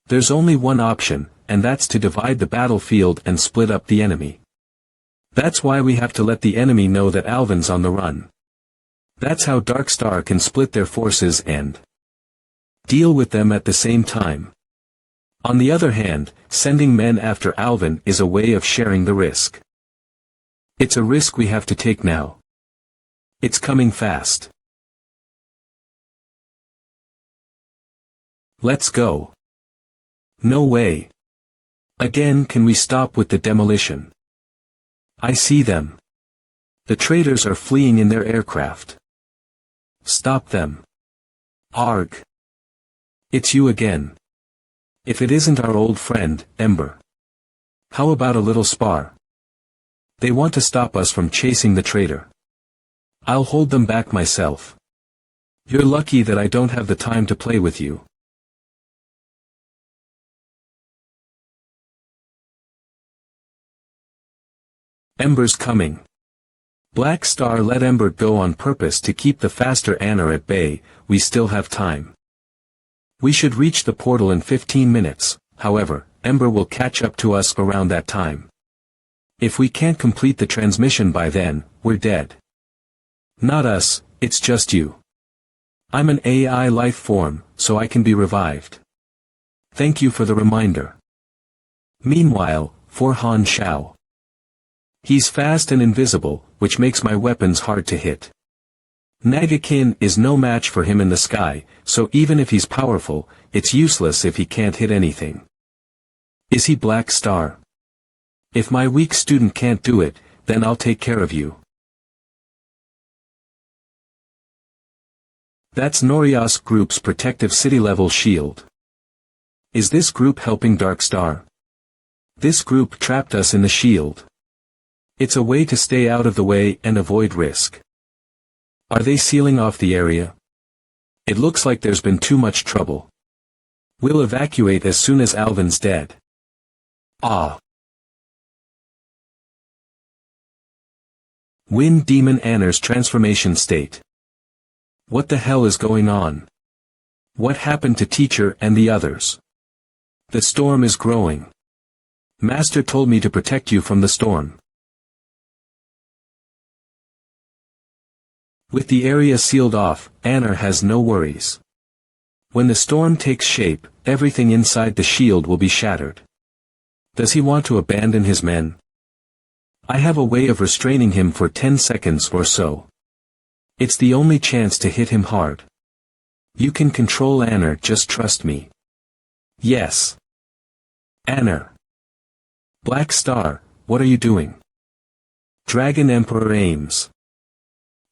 There's only one option, and that's to divide the battlefield and split up the enemy. That's why we have to let the enemy know that Alvin's on the run. That's how Dark Star can split their forces and deal with them at the same time. On the other hand, sending men after Alvin is a way of sharing the risk. It's a risk we have to take now. It's coming fast. Let's go. No way. Again, can we stop with the demolition? I see them. The traitors are fleeing in their aircraft. Stop them. Arg. It's you again. If it isn't our old friend, Ember. How about a little spar? They want to stop us from chasing the traitor. I'll hold them back myself. You're lucky that I don't have the time to play with you. Ember's coming. Black Star let Ember go on purpose to keep the faster Anar at bay. We still have time. We should reach the portal in 15 minutes, however, Ember will catch up to us around that time. If we can't complete the transmission by then, we're dead. Not us, it's just you. I'm an AI life form, so I can be revived. Thank you for the reminder. Meanwhile, for Han Shao. He's fast and invisible, which makes my weapons hard to hit. Nagakin is no match for him in the sky, so even if he's powerful, it's useless if he can't hit anything. Is he Black Star? If my weak student can't do it, then I'll take care of you. That's Norias Group's protective city-level shield. Is this group helping Dark Star? This group trapped us in the shield. It's a way to stay out of the way and avoid risk. Are they sealing off the area? It looks like there's been too much trouble. We'll evacuate as soon as Alvin's dead. Ah. Wind Demon Anar's transformation state. What the hell is going on? What happened to Teacher and the others? The storm is growing. Master told me to protect you from the storm. With the area sealed off, Anar has no worries. When the storm takes shape, everything inside the shield will be shattered. Does he want to abandon his men? I have a way of restraining him for 10 seconds or so. It's the only chance to hit him hard. You can control Anner, just trust me. Yes. Anner. Black Star, what are you doing? Dragon Emperor aims.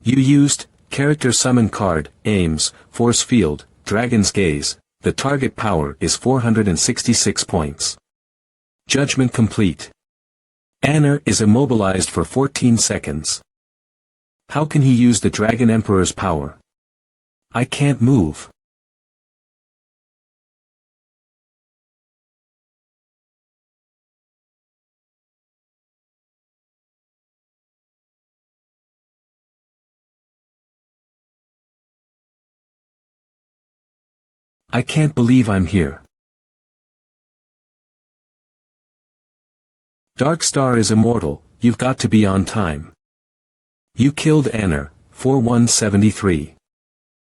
You used, character summon card, aims, force field, Dragon's Gaze, the target power is 466 points. Judgment complete. Anner is immobilized for 14 seconds. How can he use the Dragon Emperor's power? I can't move. I can't believe I'm here. Dark Star is immortal, you've got to be on time. You killed Anner, 4173.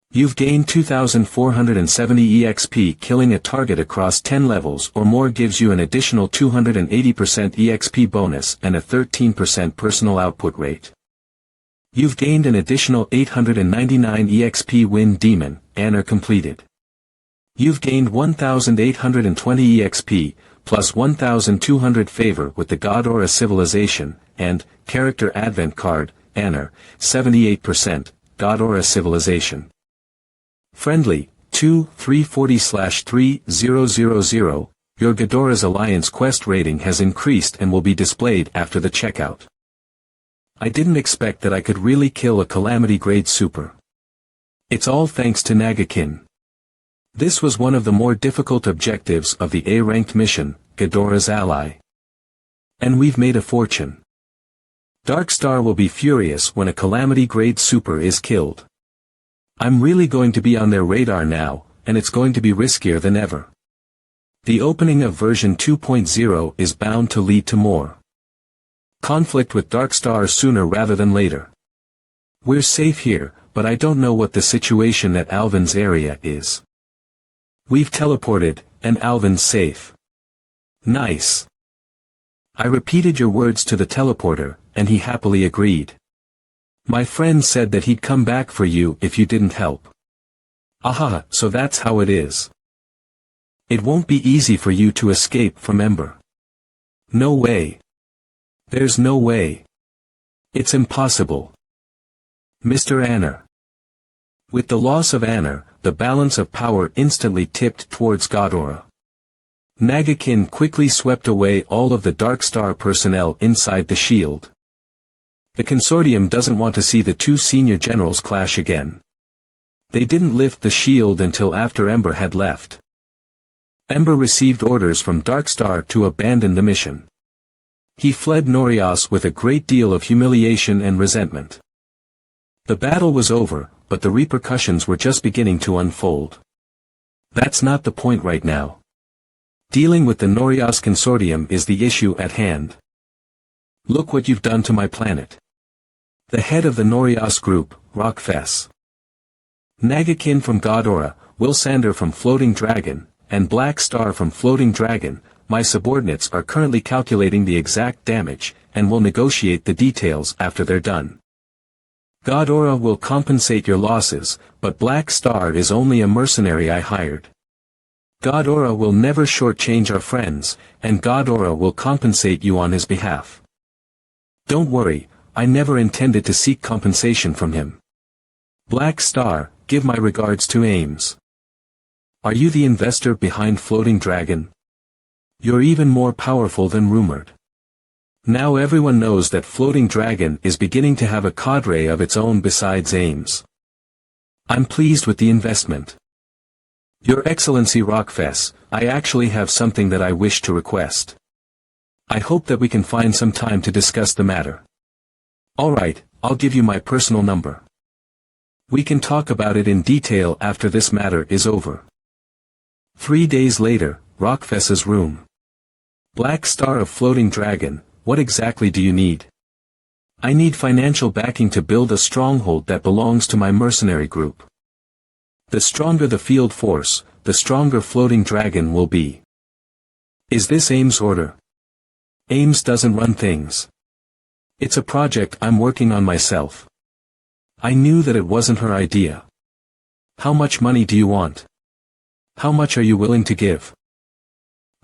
You've gained 2470 EXP. Killing a target across 10 levels or more gives you an additional 280% EXP bonus and a 13% personal output rate. You've gained an additional 899 EXP. Wind Demon, Anner completed. You've gained 1820 EXP, plus 1200 favor with the God Aura Civilization, and, character advent card, Anner, 78%, God Aura Civilization. Friendly, 2-340/3000, your Ghidorah's Alliance quest rating has increased and will be displayed after the checkout. I didn't expect that I could really kill a Calamity Grade Super. It's all thanks to Nagakin. This was one of the more difficult objectives of the A-ranked mission, Ghidorah's Ally. And we've made a fortune. Dark Star will be furious when a Calamity Grade Super is killed. I'm really going to be on their radar now, and it's going to be riskier than ever. The opening of version 2.0 is bound to lead to more conflict with Dark Star sooner rather than later. We're safe here, but I don't know what the situation at Alvin's area is. We've teleported, and Alvin's safe. Nice. I repeated your words to the teleporter, and he happily agreed. My friend said that he'd come back for you if you didn't help. Aha, so that's how it is. It won't be easy for you to escape from Ember. No way. There's no way. It's impossible. Mr. Anner. With the loss of Anner, the balance of power instantly tipped towards God Aura. Nagakin quickly swept away all of the Dark Star personnel inside the shield. The consortium doesn't want to see the two senior generals clash again. They didn't lift the shield until after Ember had left. Ember received orders from Dark Star to abandon the mission. He fled Norias with a great deal of humiliation and resentment. The battle was over, but the repercussions were just beginning to unfold. That's not the point right now. Dealing with the Norias consortium is the issue at hand. Look what you've done to my planet. The head of the Norias group, Rockfess. Nagakin from God Aura, Will Sander from Floating Dragon, and Black Star from Floating Dragon, my subordinates are currently calculating the exact damage, and will negotiate the details after they're done. God Aura will compensate your losses, but Black Star is only a mercenary I hired. God Aura will never shortchange our friends, and God Aura will compensate you on his behalf. Don't worry, I never intended to seek compensation from him. Black Star, give my regards to Ames. Are you the investor behind Floating Dragon? You're even more powerful than rumored. Now everyone knows that Floating Dragon is beginning to have a cadre of its own besides Ames. I'm pleased with the investment. Your Excellency Rockfess, I actually have something that I wish to request. I hope that we can find some time to discuss the matter. Alright, I'll give you my personal number. We can talk about it in detail after this matter is over. 3 days later, Rockfess's room. Black Star of Floating Dragon, what exactly do you need? I need financial backing to build a stronghold that belongs to my mercenary group. The stronger the field force, the stronger floating dragon will be. Is this Ames' order? Ames doesn't run things. It's a project I'm working on myself. I knew that it wasn't her idea. How much money do you want? How much are you willing to give?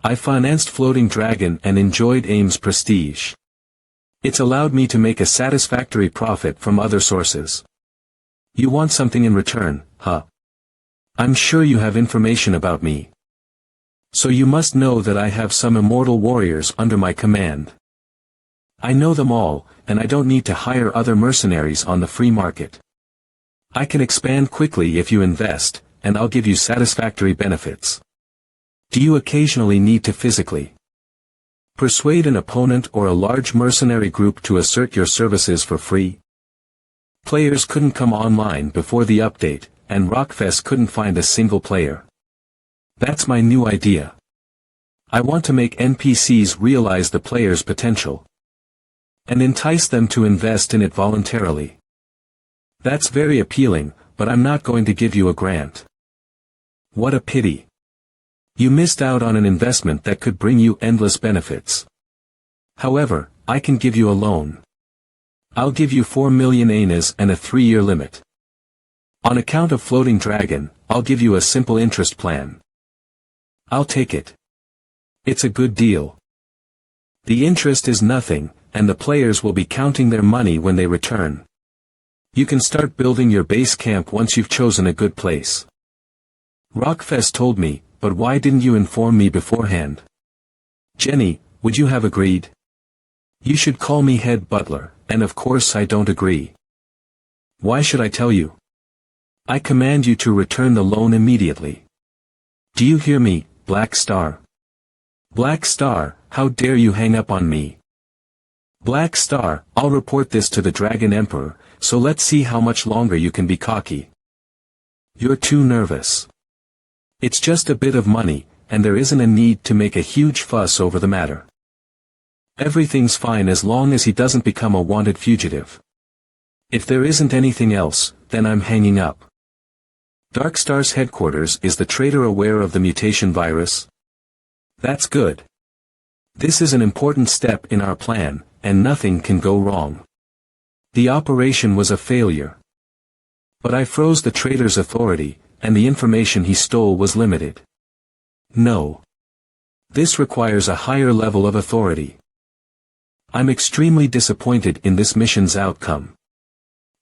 I financed Floating Dragon and enjoyed Ames' prestige. It's allowed me to make a satisfactory profit from other sources. You want something in return, huh? I'm sure you have information about me. So you must know that I have some immortal warriors under my command. I know them all, and I don't need to hire other mercenaries on the free market. I can expand quickly if you invest, and I'll give you satisfactory benefits. Do you occasionally need to physically persuade an opponent or a large mercenary group to assert your services for free? Players couldn't come online before the update, and Rockfest couldn't find a single player. That's my new idea. I want to make NPCs realize the player's potential and entice them to invest in it voluntarily. That's very appealing, but I'm not going to give you a grant. What a pity. You missed out on an investment that could bring you endless benefits. However, I can give you a loan. I'll give you 4 million anas and a 3-year limit. On account of Floating Dragon, I'll give you a simple interest plan. I'll take it. It's a good deal. The interest is nothing, and the players will be counting their money when they return. You can start building your base camp once you've chosen a good place. Rockfest told me, but why didn't you inform me beforehand? Jenny, would you have agreed? You should call me head butler, and of course I don't agree. Why should I tell you? I command you to return the loan immediately. Do you hear me, Black Star? Black Star, how dare you hang up on me? Black Star, I'll report this to the Dragon Emperor, so let's see how much longer you can be cocky. You're too nervous. It's just a bit of money, and there isn't a need to make a huge fuss over the matter. Everything's fine as long as he doesn't become a wanted fugitive. If there isn't anything else, then I'm hanging up. Darkstar's headquarters. Is the traitor aware of the mutation virus? That's good. This is an important step in our plan, and nothing can go wrong. The operation was a failure. But I froze the traitor's authority, and the information he stole was limited. No. This requires a higher level of authority. I'm extremely disappointed in this mission's outcome.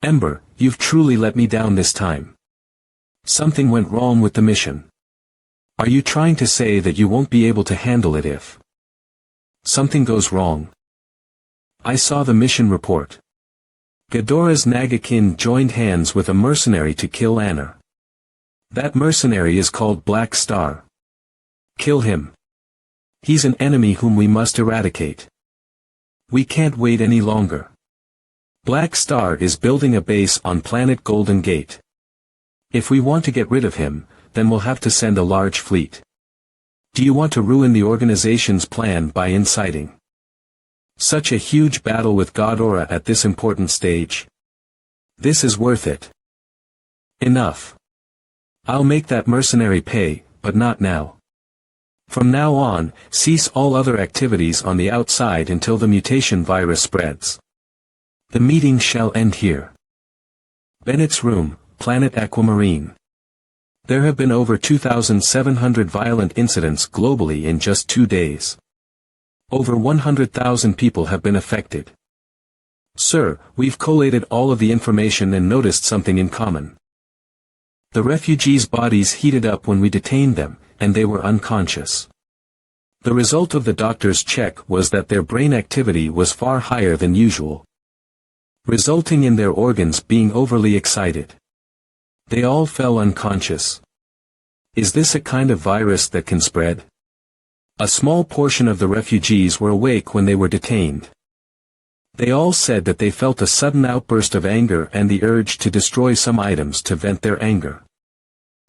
Ember, you've truly let me down this time. Something went wrong with the mission. Are you trying to say that you won't be able to handle it if something goes wrong? I saw the mission report. Ghidorah's Nagakin joined hands with a mercenary to kill Anna. That mercenary is called Black Star. Kill him. He's an enemy whom we must eradicate. We can't wait any longer. Black Star is building a base on planet Golden Gate. If we want to get rid of him, then we'll have to send a large fleet. Do you want to ruin the organization's plan by inciting such a huge battle with Ghidorah at this important stage? This is worth it. Enough. I'll make that mercenary pay, but not now. From now on, cease all other activities on the outside until the mutation virus spreads. The meeting shall end here. Bennett's room, Planet Aquamarine. There have been over 2,700 violent incidents globally in just 2 days. Over 100,000 people have been affected. Sir, we've collated all of the information and noticed something in common. The refugees' bodies heated up when we detained them, and they were unconscious. The result of the doctor's check was that their brain activity was far higher than usual, resulting in their organs being overly excited. They all fell unconscious. Is this a kind of virus that can spread? A small portion of the refugees were awake when they were detained. They all said that they felt a sudden outburst of anger and the urge to destroy some items to vent their anger.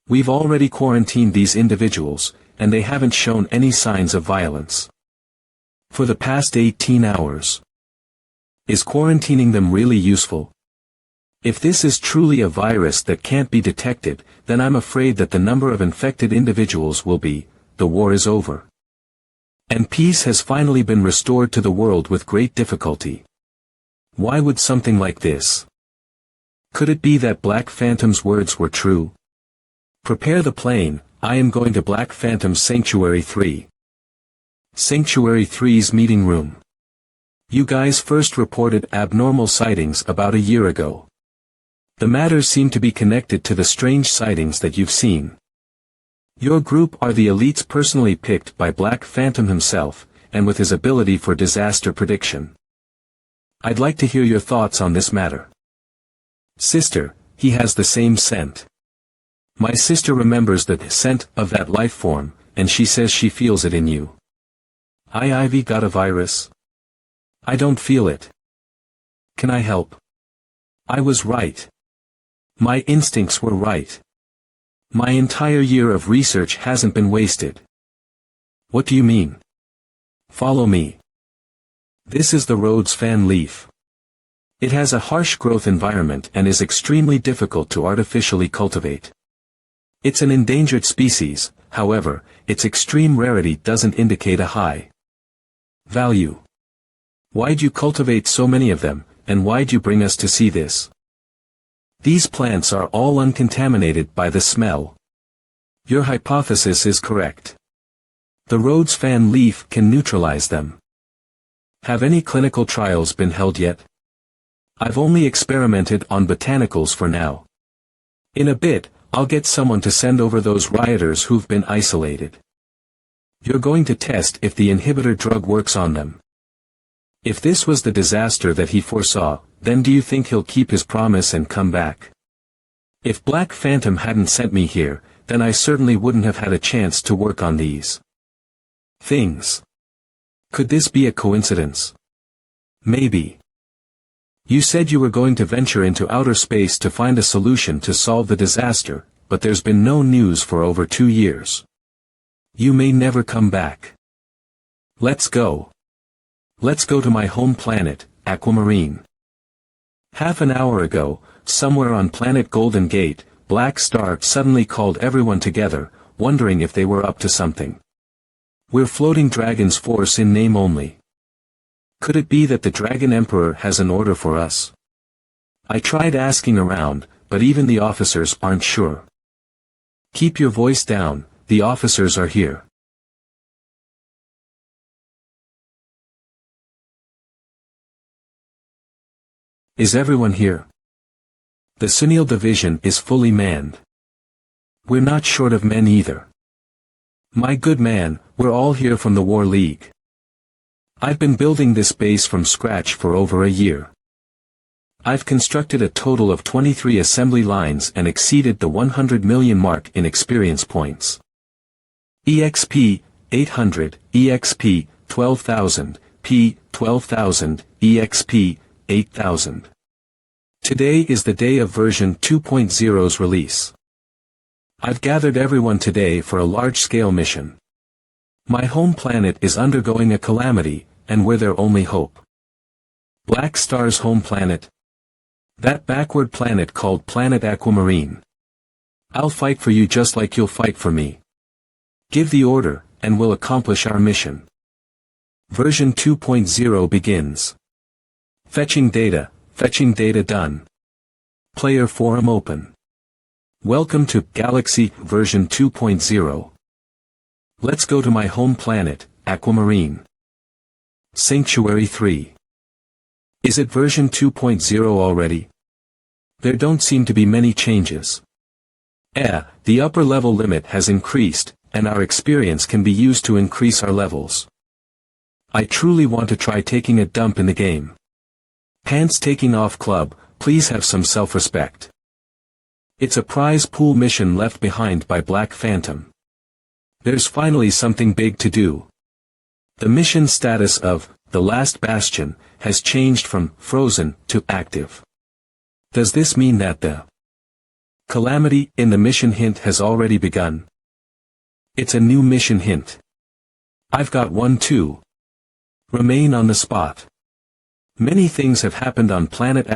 We've already quarantined these individuals, and they haven't shown any signs of violence for the past 18 hours. Is quarantining them really useful? If this is truly a virus that can't be detected, then I'm afraid that the number of infected individuals will be, the war is over. And peace has finally been restored to the world with great difficulty. Why would something like this? Could it be that Black Phantom's words were true? Prepare the plane, I am going to Black Phantom's Sanctuary 3. Sanctuary 3's meeting room. You guys first reported abnormal sightings about a year ago. The matters seem to be connected to the strange sightings that you've seen. Your group are the elites personally picked by Black Phantom himself, and with his ability for disaster prediction. I'd like to hear your thoughts on this matter. Sister, he has the same scent. My sister remembers the scent of that life form, and she says she feels it in you. Ivy got a virus? I don't feel it. Can I help? I was right. My instincts were right. My entire year of research hasn't been wasted. What do you mean? Follow me. This is the Rhodes fan leaf. It has a harsh growth environment and is extremely difficult to artificially cultivate. It's an endangered species, however, its extreme rarity doesn't indicate a high value. Why'd you cultivate so many of them, and why'd you bring us to see this? These plants are all uncontaminated by the smell. Your hypothesis is correct. The Rhodes fan leaf can neutralize them. Have any clinical trials been held yet? I've only experimented on botanicals for now. In a bit, I'll get someone to send over those rioters who've been isolated. You're going to test if the inhibitor drug works on them. If this was the disaster that he foresaw, then do you think he'll keep his promise and come back? If Black Phantom hadn't sent me here, then I certainly wouldn't have had a chance to work on these things. Could this be a coincidence? Maybe. You said you were going to venture into outer space to find a solution to solve the disaster, but there's been no news for over 2 years. You may never come back. Let's go. Let's go to my home planet, Aquamarine. Half an hour ago, somewhere on planet Golden Gate, Black Star suddenly called everyone together, wondering if they were up to something. We're floating Dragon's force in name only. Could it be that the Dragon Emperor has an order for us? I tried asking around, but even the officers aren't sure. Keep your voice down, the officers are here. Is everyone here? The Sunil division is fully manned. We're not short of men either. My good man, we're all here from the War League. I've been building this base from scratch for over a year. I've constructed a total of 23 assembly lines and exceeded the 100 million mark in experience points. EXP, 800, EXP, 12,000, P, 12,000, EXP, 8,000. Today is the day of version 2.0's release. I've gathered everyone today for a large-scale mission. My home planet is undergoing a calamity, and we're their only hope. Black Star's home planet? That backward planet called Planet Aquamarine. I'll fight for you just like you'll fight for me. Give the order, and we'll accomplish our mission. Version 2.0 begins. Fetching data done. Player forum open. Welcome to Galaxy version 2.0. Let's go to my home planet, Aquamarine. Sanctuary 3. Is it version 2.0 already? There don't seem to be many changes. The upper level limit has increased, and our experience can be used to increase our levels. I truly want to try taking a dump in the game. Pants taking off club, please have some self-respect. It's a prize pool mission left behind by Black Phantom. There's finally something big to do. The mission status of The Last Bastion has changed from frozen to active. Does this mean that the calamity in the mission hint has already begun? It's a new mission hint. I've got one too. Remain on the spot. Many things have happened on planet